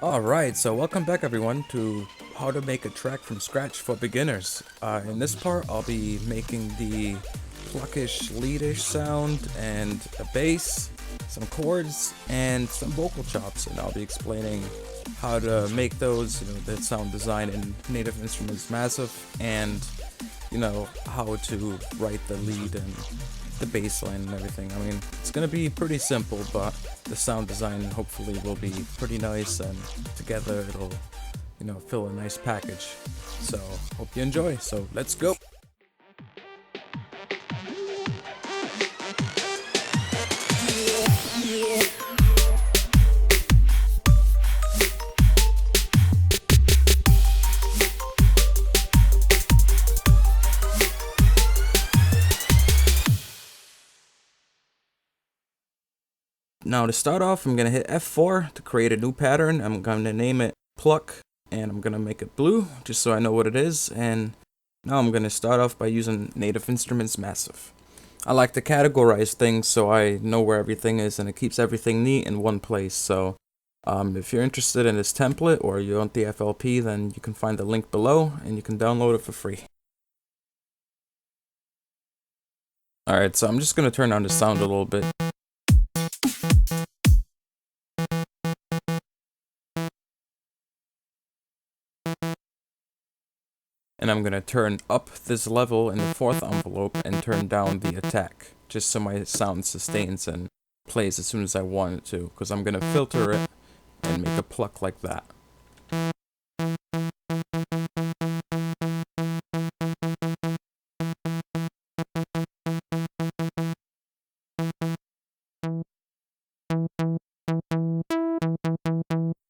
Alright, so welcome back everyone to how to make a track from scratch for beginners. In this part I'll be making the pluckish, leadish sound and a bass, some chords, and some vocal chops, and I'll be explaining how to make those, the sound design in Native Instruments Massive, and how to write the lead and the bass line and everything. I mean, it's gonna be pretty simple, but the sound design hopefully will be pretty nice, and together it'll, fill a nice package. So, hope you enjoy. So, let's go! Now to start off, I'm going to hit F4 to create a new pattern. I'm going to name it Pluck, and I'm going to make it blue, just so I know what it is. And now I'm going to start off by using Native Instruments Massive. I like to categorize things so I know where everything is, and it keeps everything neat in one place. So if you're interested in this template, or you want the FLP, then you can find the link below, and you can download it for free. Alright, so I'm just going to turn down the sound a little bit. And I'm going to turn up this level in the fourth envelope and turn down the attack, just so my sound sustains and plays as soon as I want it to, because I'm going to filter it and make a pluck like that.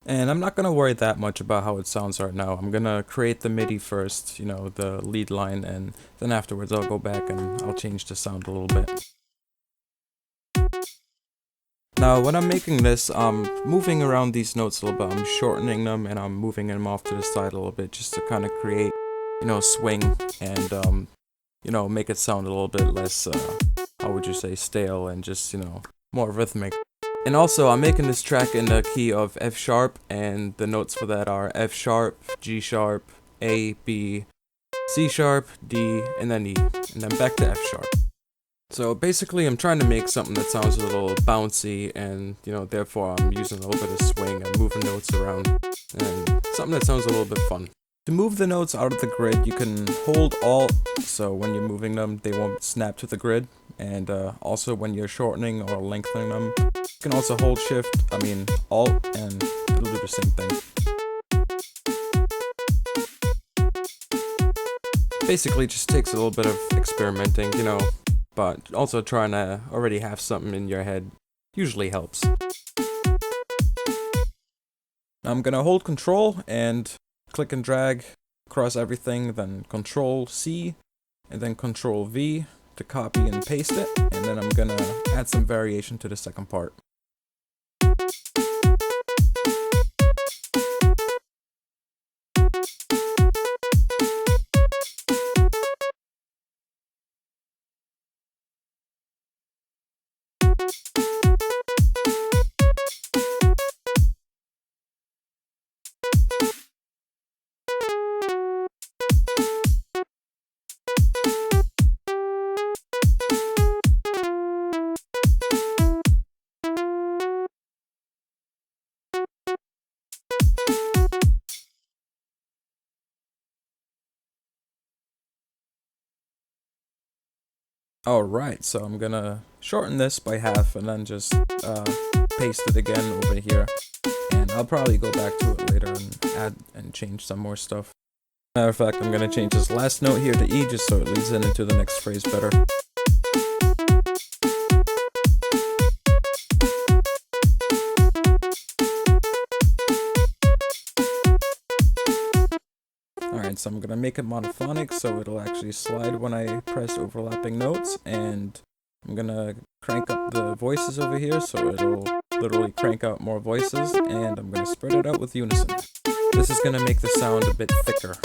And I'm not going to worry that much about how it sounds right now. I'm going to create the MIDI first, the lead line, and then afterwards I'll go back and I'll change the sound a little bit. Now when I'm making this, I'm moving around these notes a little bit. I'm shortening them and I'm moving them off to the side a little bit, just to kind of create, swing and, make it sound a little bit less, how would you say, stale, and just, more rhythmic. And also, I'm making this track in the key of F sharp, and the notes for that are F sharp, G sharp, A, B, C sharp, D, and then E, and then back to F sharp. So basically, I'm trying to make something that sounds a little bouncy, and, therefore I'm using a little bit of swing and moving notes around, and something that sounds a little bit fun. To move the notes out of the grid, you can hold Alt, so when you're moving them, they won't snap to the grid, and also when you're shortening or lengthening them, you can also hold Alt, and it'll do the same thing. Basically, it just takes a little bit of experimenting, but also trying to already have something in your head usually helps. I'm gonna hold Control and click and drag across everything, then Control C, and then Control V to copy and paste it, and then I'm gonna add some variation to the second part. Alright, so I'm gonna shorten this by half and then just paste it again over here. And I'll probably go back to it later and add and change some more stuff. Matter of fact, I'm gonna change this last note here to E just so it leads into the next phrase better. Alright, so I'm gonna make it monophonic so it'll actually slide when I press overlapping notes, and I'm gonna crank up the voices over here so it'll literally crank out more voices, and I'm gonna spread it out with unison. This is gonna make the sound a bit thicker.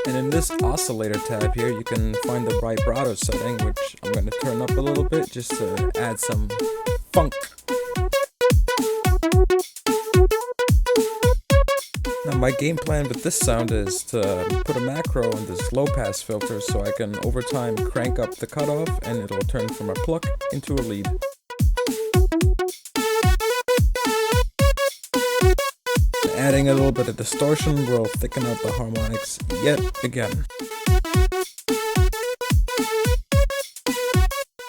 And in this oscillator tab here, you can find the vibrato setting, which I'm gonna turn up a little bit just to add some funk. my game plan with this sound is to put a macro on this low pass filter so I can over time crank up the cutoff and it'll turn from a pluck into a lead. Adding a little bit of distortion will thicken up the harmonics yet again.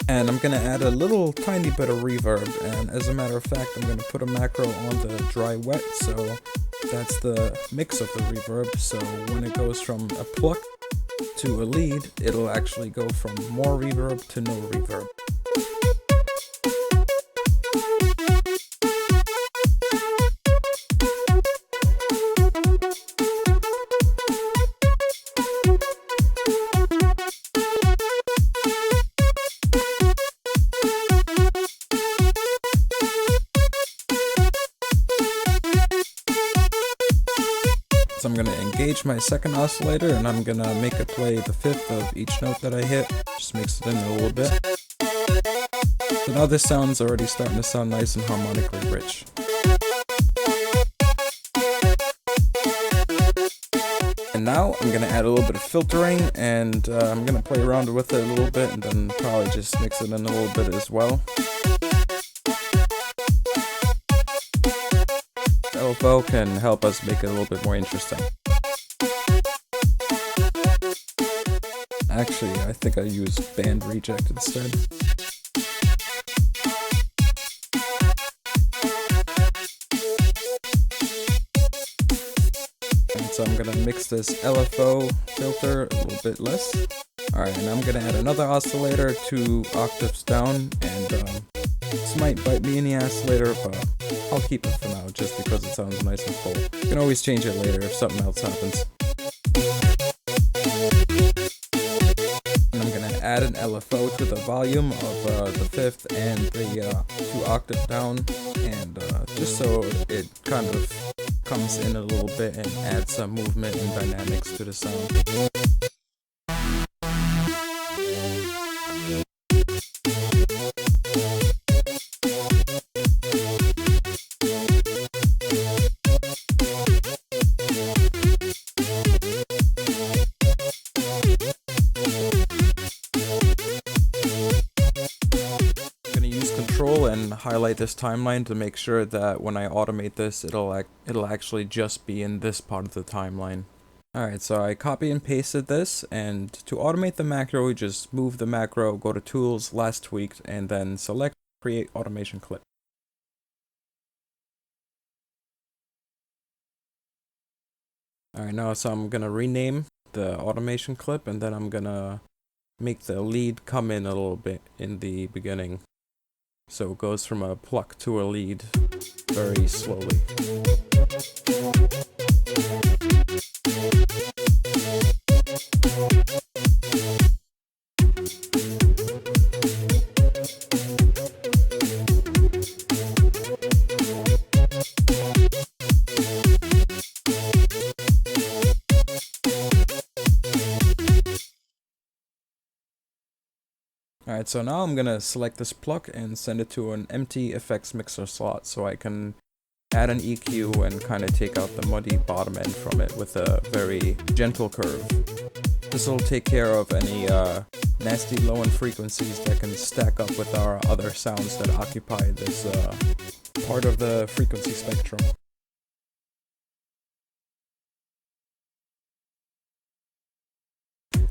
And I'm gonna add a little tiny bit of reverb, and as a matter of fact I'm gonna put a macro on the dry wet, so that's the mix of the reverb, so when it goes from a pluck to a lead, it'll actually go from more reverb to no reverb. So I'm going to engage my second oscillator and I'm going to make it play the fifth of each note that I hit. Just mix it in a little bit. So now this sound's already starting to sound nice and harmonically rich. And now I'm going to add a little bit of filtering and I'm going to play around with it a little bit and then probably just mix it in a little bit as well. LFO can help us make it a little bit more interesting. Actually, I think I use band reject instead. And so I'm gonna mix this LFO filter a little bit less. Alright, and I'm gonna add another oscillator 2 octaves down, and this might bite me in the ass later, but I'll keep it for now just because it sounds nice and full. You can always change it later if something else happens. And I'm gonna add an LFO to the volume of the fifth and the 2 octave down, and just so it kind of comes in a little bit and adds some movement and dynamics to the sound. And highlight this timeline to make sure that when I automate this, it'll actually just be in this part of the timeline. Alright, so I copy and pasted this, and to automate the macro, we just move the macro, go to Tools, Last Tweaked, and then select Create Automation Clip. Alright, now so I'm gonna rename the automation clip, and then I'm gonna make the lead come in a little bit in the beginning. So it goes from a pluck to a lead very slowly. Alright, so now I'm gonna select this pluck and send it to an empty effects mixer slot so I can add an EQ and kind of take out the muddy bottom end from it with a very gentle curve. This will take care of any nasty low end frequencies that can stack up with our other sounds that occupy this part of the frequency spectrum.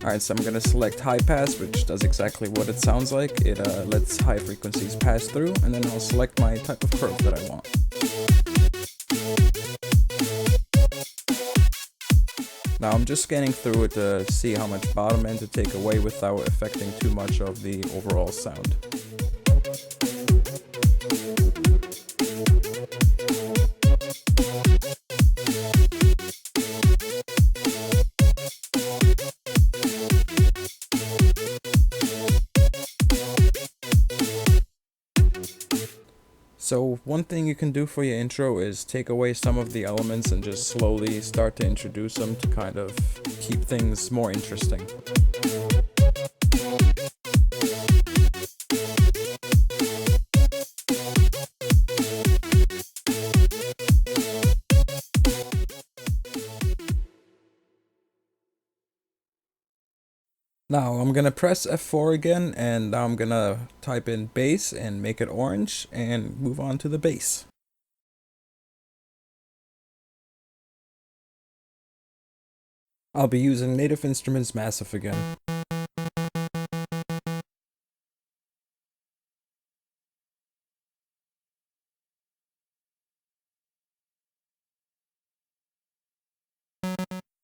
Alright, so I'm going to select high pass, which does exactly what it sounds like. It lets high frequencies pass through, and then I'll select my type of curve that I want. Now I'm just scanning through it to see how much bottom end to take away without affecting too much of the overall sound. So one thing you can do for your intro is take away some of the elements and just slowly start to introduce them to kind of keep things more interesting. Now I'm gonna press F4 again, and now I'm gonna type in bass and make it orange and move on to the bass. I'll be using Native Instruments Massive again.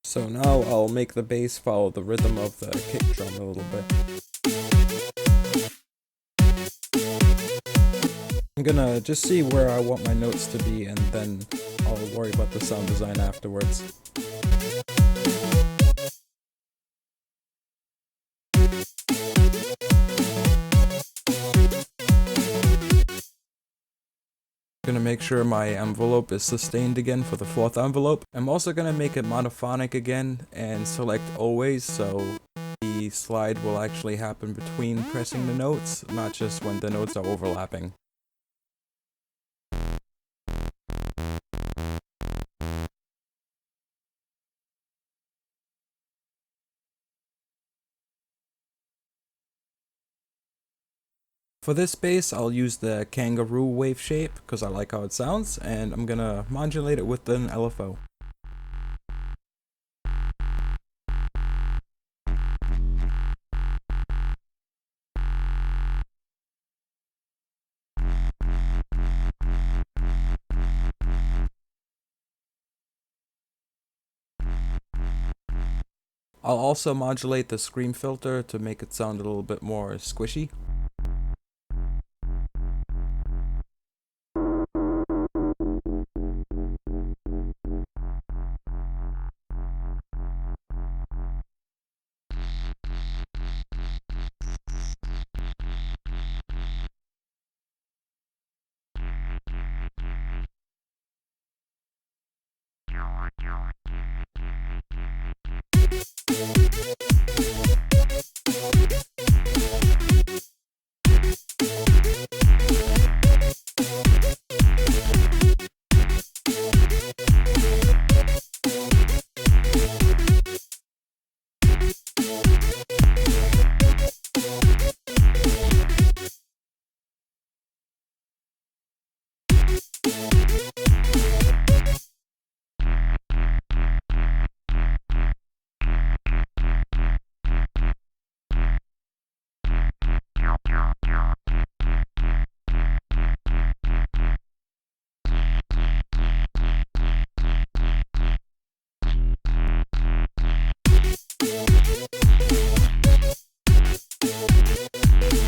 So now I'll make the bass follow the rhythm of the kick drum a little bit. I'm gonna just see where I want my notes to be, and then I'll worry about the sound design afterwards. Gonna make sure my envelope is sustained again for the fourth envelope. I'm also gonna make it monophonic again and select always, so the slide will actually happen between pressing the notes, not just when the notes are overlapping. For this bass, I'll use the kangaroo wave shape because I like how it sounds, and I'm gonna modulate it with an LFO. I'll also modulate the scream filter to make it sound a little bit more squishy.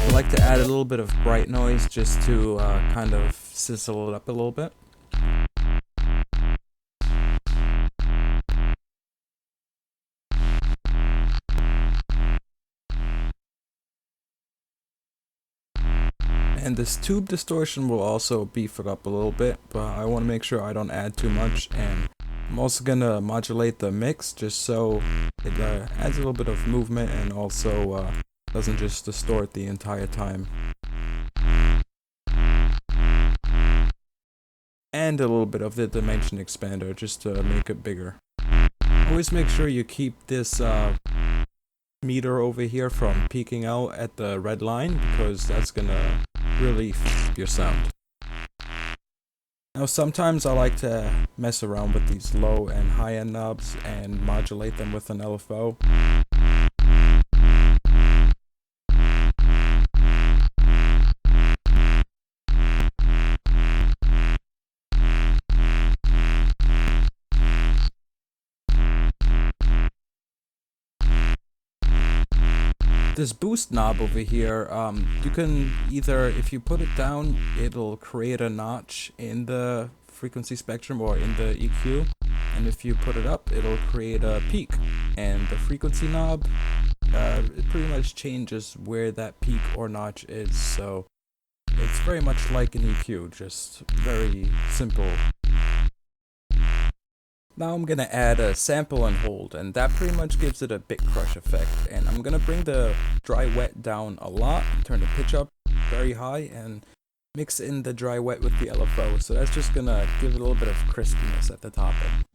I like to add a little bit of bright noise just to kind of sizzle it up a little bit. And this tube distortion will also beef it up a little bit, but I want to make sure I don't add too much. And I'm also gonna modulate the mix just so it adds a little bit of movement and also doesn't just distort the entire time. And a little bit of the dimension expander just to make it bigger. Always make sure you keep this meter over here from peaking out at the red line, because that's gonna really f up your sound. Now sometimes I like to mess around with these low and high end knobs and modulate them with an LFO. This boost knob over here, you can either, if you put it down, it'll create a notch in the frequency spectrum or in the EQ, and if you put it up, it'll create a peak. And the frequency knob, it pretty much changes where that peak or notch is, so it's very much like an EQ, just very simple. Now I'm gonna add a sample and hold, and that pretty much gives it a bit crush effect. And I'm gonna bring the dry wet down a lot, turn the pitch up very high, and mix in the dry wet with the LFO. So that's just gonna give it a little bit of crispiness at the top end.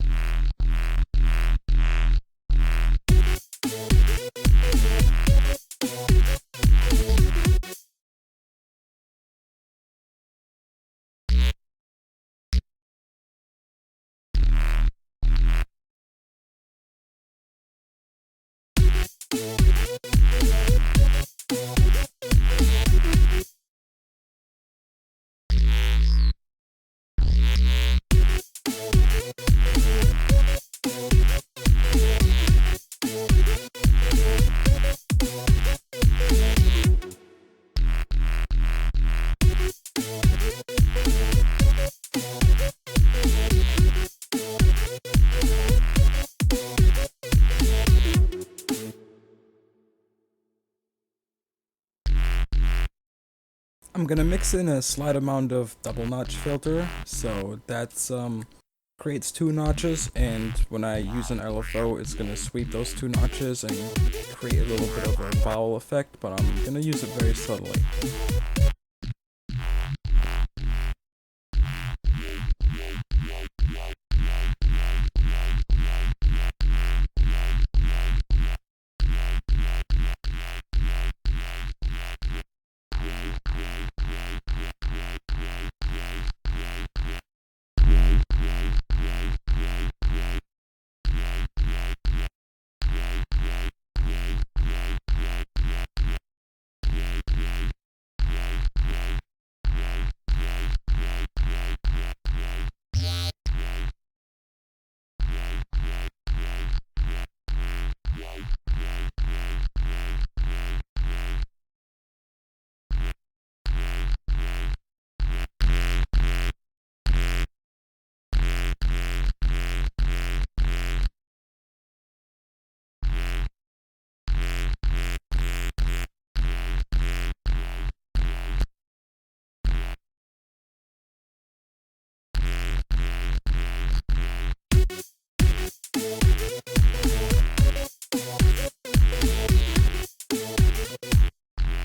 I'm gonna mix in a slight amount of double notch filter, so that's creates two notches, and when I use an LFO, it's gonna sweep those two notches and create a little bit of a vowel effect, but I'm gonna use it very subtly.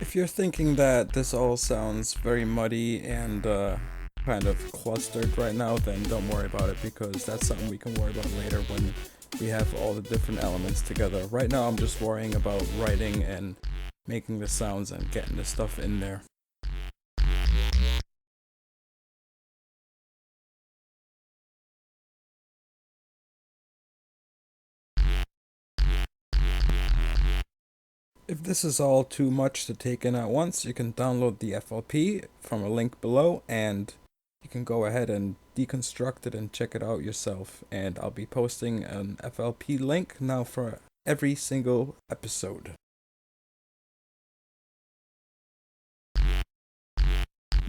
If you're thinking that this all sounds very muddy and kind of clustered right now, then don't worry about it, because that's something we can worry about later when we have all the different elements together. Right now I'm just worrying about writing and making the sounds and getting the stuff in there. If this is all too much to take in at once, you can download the FLP from a link below, and you can go ahead and deconstruct it and check it out yourself. And I'll be posting an FLP link now for every single episode.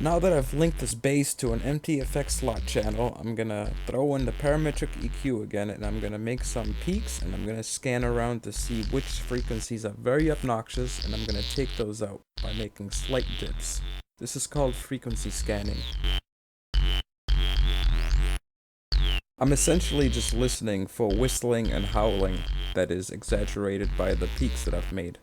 Now that I've linked this bass to an empty effects slot channel, I'm gonna throw in the parametric EQ again, and I'm gonna make some peaks, and I'm gonna scan around to see which frequencies are very obnoxious, and I'm gonna take those out by making slight dips. This is called frequency scanning. I'm essentially just listening for whistling and howling that is exaggerated by the peaks that I've made.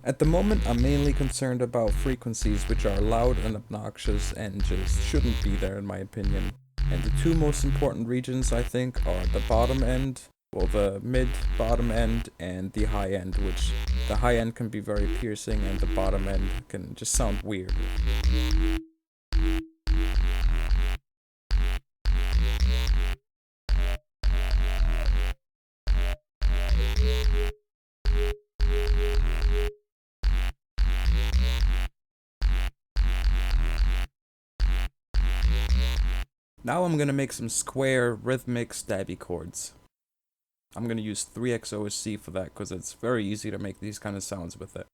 At the moment, I'm mainly concerned about frequencies which are loud and obnoxious and just shouldn't be there in my opinion. And the two most important regions, I think, are the bottom end, well, the mid-bottom end, and the high end, which the high end can be very piercing and the bottom end can just sound weird. Now I'm gonna make some square, rhythmic, stabby chords. I'm gonna use 3x OSC for that because it's very easy to make these kind of sounds with it.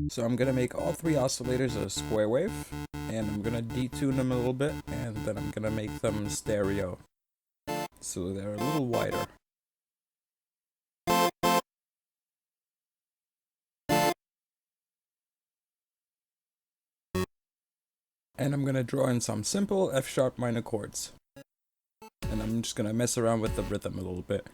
So I'm gonna make all three oscillators a square wave, and I'm gonna detune them a little bit, and then I'm gonna make them stereo, so they're a little wider. And I'm gonna draw in some simple F sharp minor chords. And I'm just gonna mess around with the rhythm a little bit.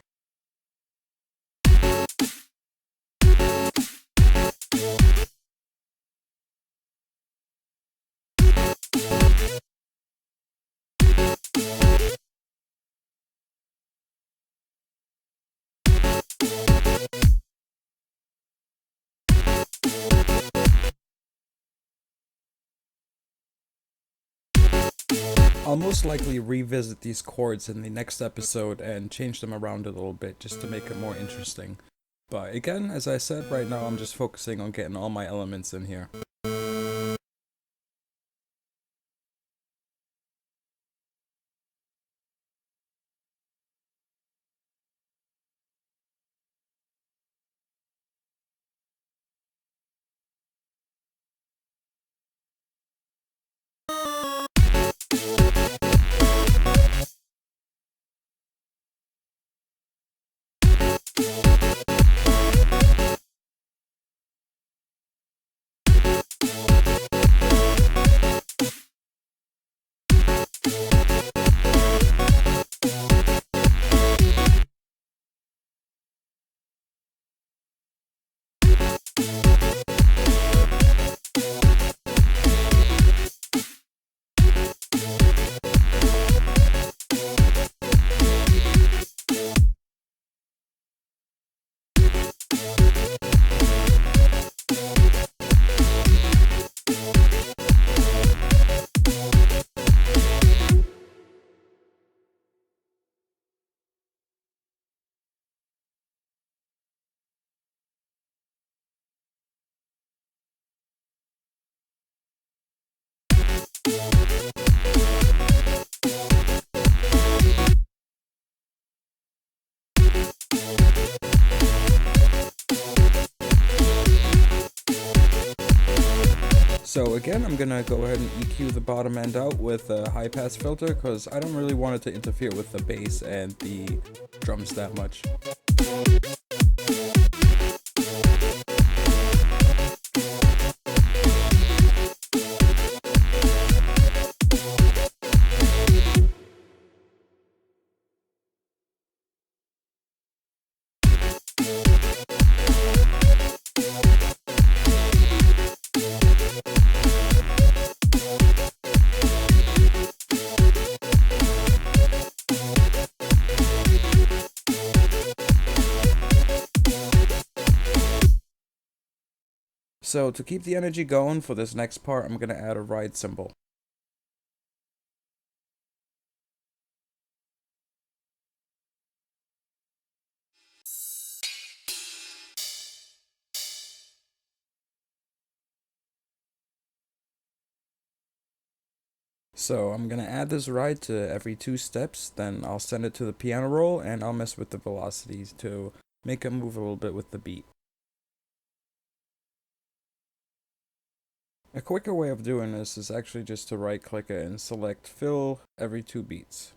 I'll most likely revisit these chords in the next episode and change them around a little bit just to make it more interesting. But again, as I said, right now I'm just focusing on getting all my elements in here. So again, I'm gonna go ahead and EQ the bottom end out with a high pass filter because I don't really want it to interfere with the bass and the drums that much. So to keep the energy going for this next part, I'm gonna add a ride cymbal. So I'm gonna add this ride to every 2 steps, then I'll send it to the piano roll and I'll mess with the velocities to make it move a little bit with the beat. A quicker way of doing this is actually just to right click it and select fill every 2 beats.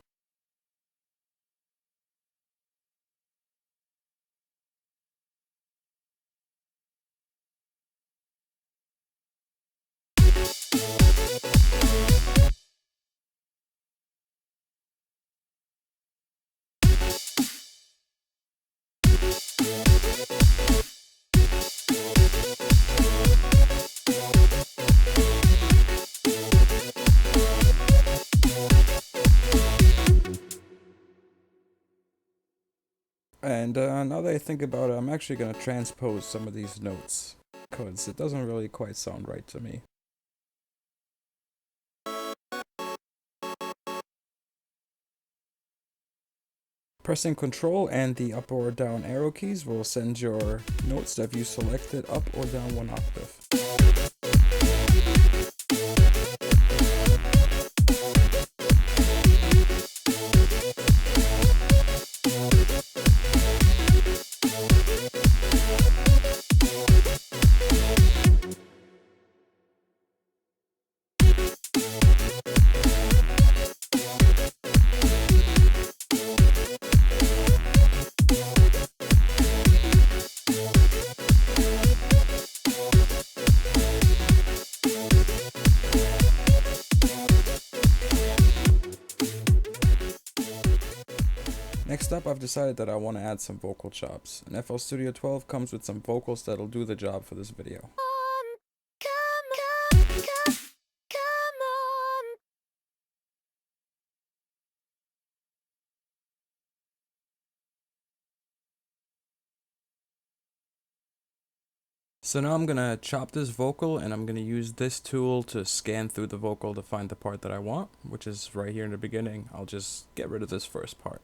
And now that I think about it, I'm actually going to transpose some of these notes, because it doesn't really quite sound right to me. Pressing Ctrl and the up or down arrow keys will send your notes that you selected up or down 1 octave. Next up, I've decided that I want to add some vocal chops, and FL Studio 12 comes with some vocals that'll do the job for this video. So now I'm gonna chop this vocal, and I'm gonna use this tool to scan through the vocal to find the part that I want, which is right here in the beginning. I'll just get rid of this first part.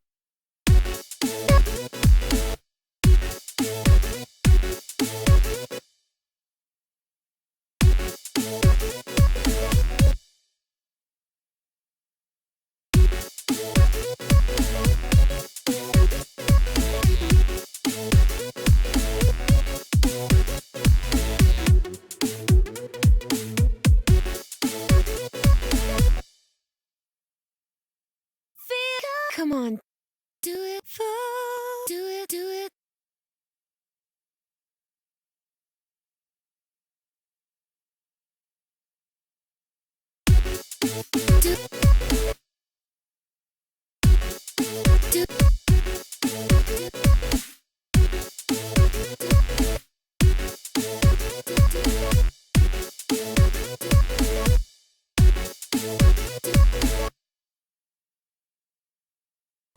Come on, do it, do it, do it. Do, do,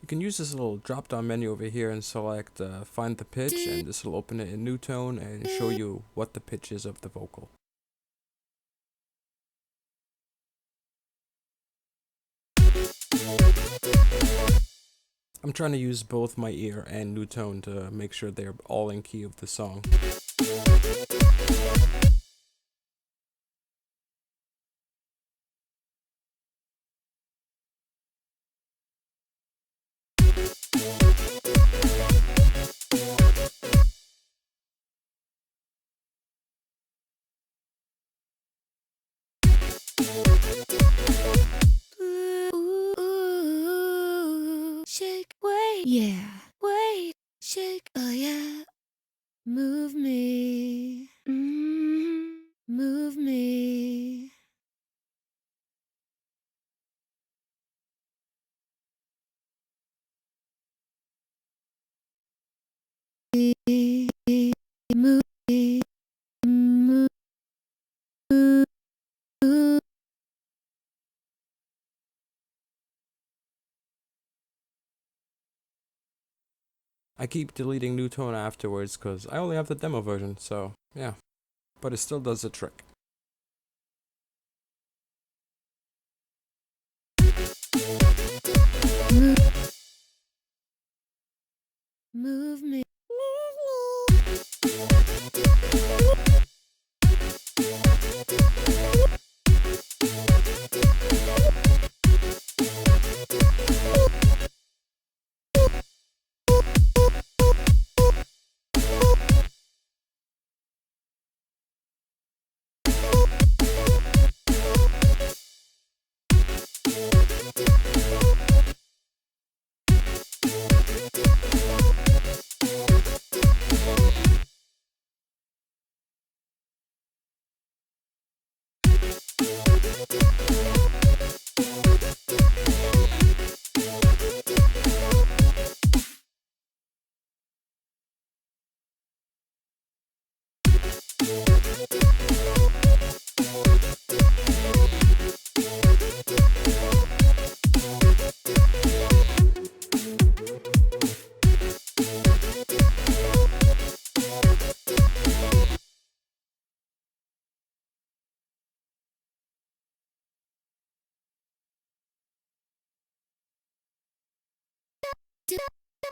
You can use this little drop down menu over here and select find the pitch, and this will open it in new tone and show you what the pitch is of the vocal. I'm trying to use both my ear and new tone to make sure they're all in key of the song. ooh, shake, wait, yeah, wait, shake, oh yeah, move me, move me. Move me, move, I keep deleting new tone afterwards because I only have the demo version, so yeah. But it still does the trick. move me.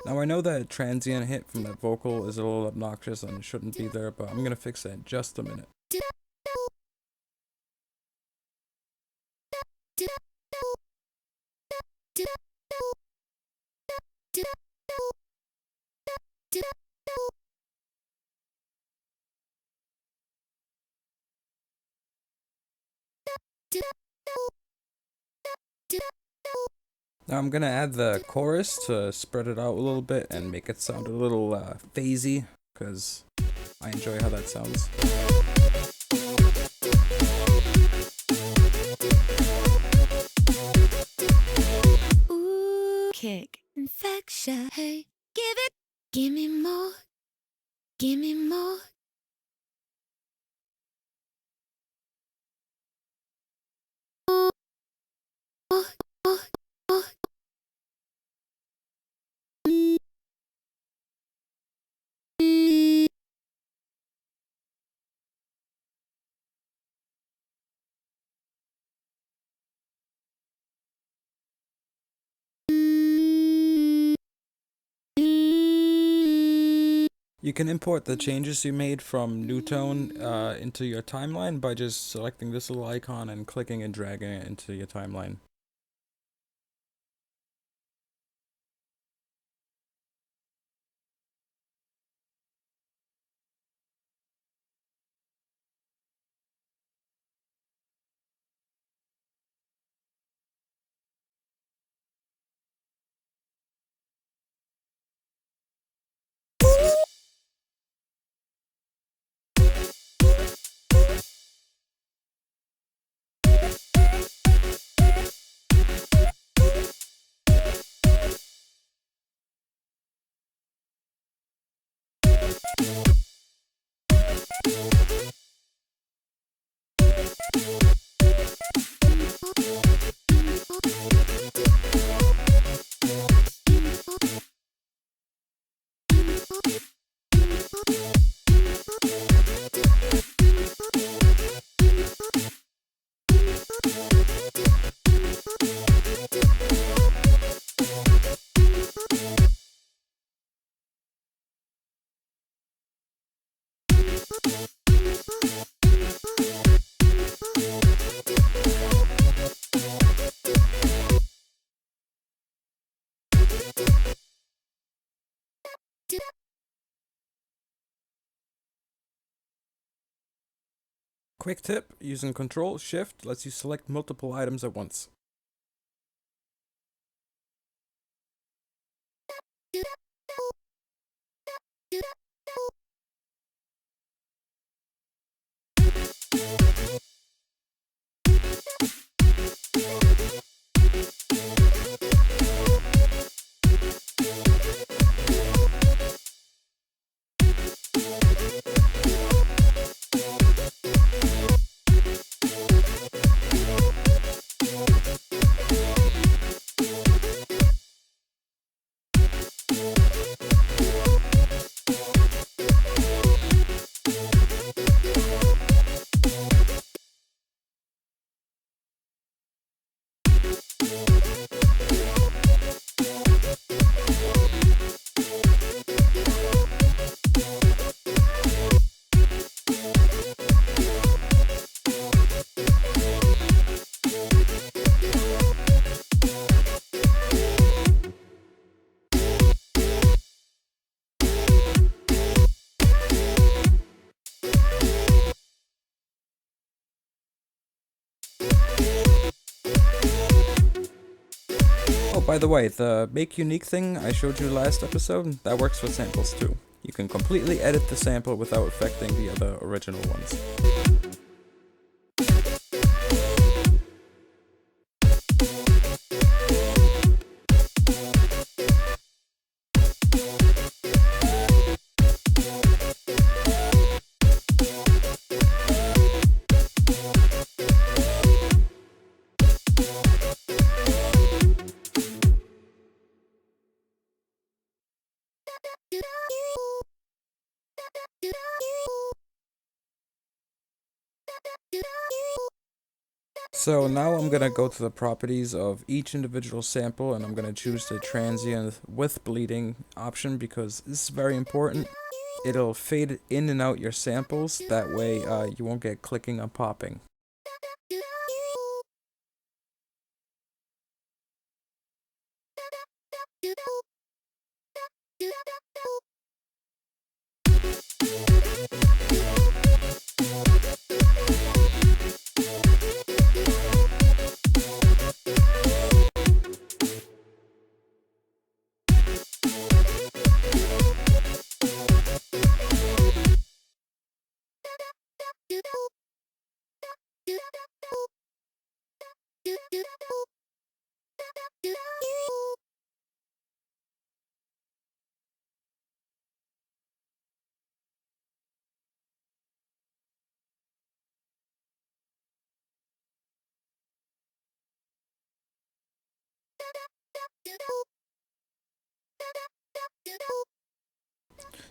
Now I know that transient hit from that vocal is a little obnoxious and shouldn't be there, but I'm gonna fix that in just a minute. Now I'm gonna add the chorus to spread it out a little bit and make it sound a little phasey, because I enjoy how that sounds. Ooh, kick, infection. Hey, give it, give me more, give me more. You can import the changes you made from Newtone into your timeline by just selecting this little icon and clicking and dragging it into your timeline. Quick tip, using Control-Shift lets you select multiple items at once. Oh, by the way, the make unique thing I showed you last episode, that works for samples too. You can completely edit the sample without affecting the other original ones. So now I'm gonna go to the properties of each individual sample and I'm gonna choose the transient with bleeding option because this is very important. It'll fade in and out your samples, that way you won't get clicking or popping.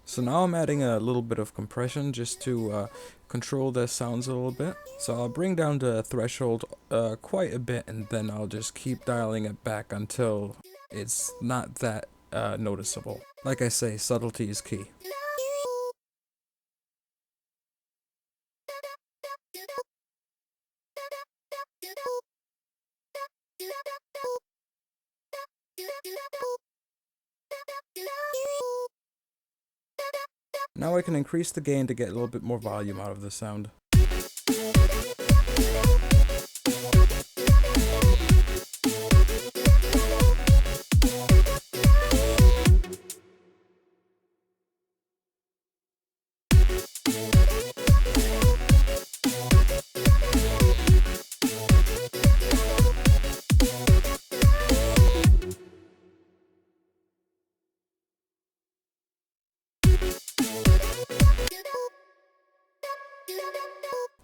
So now I'm adding a little bit of compression just to control the sounds a little bit. So I'll bring down the threshold quite a bit and then I'll just keep dialing it back until it's not that noticeable. Like I say, subtlety is key. Now I can increase the gain to get a little bit more volume out of the sound.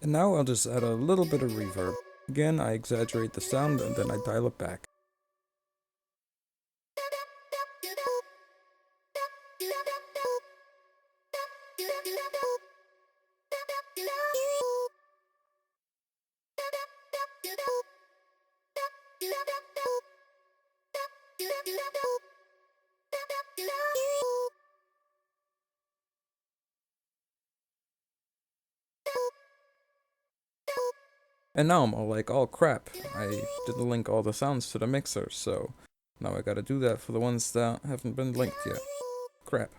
And now I'll just add a little bit of reverb. Again, I exaggerate the sound and then I dial it back. And now I'm all like, oh crap, I didn't link all the sounds to the mixer, so now I gotta do that for the ones that haven't been linked yet. Crap.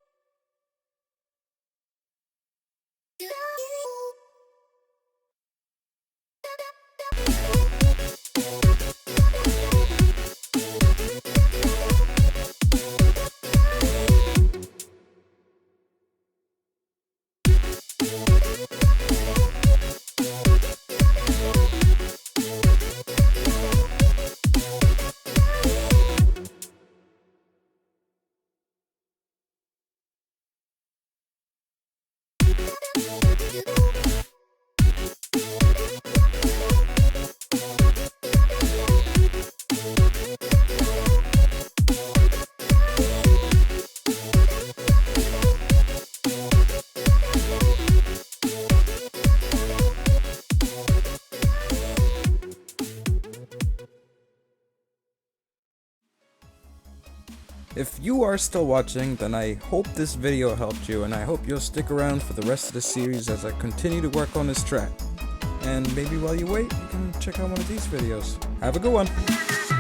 If you are still watching, then I hope this video helped you, and I hope you'll stick around for the rest of the series as I continue to work on this track. And maybe while you wait, you can check out one of these videos. Have a good one!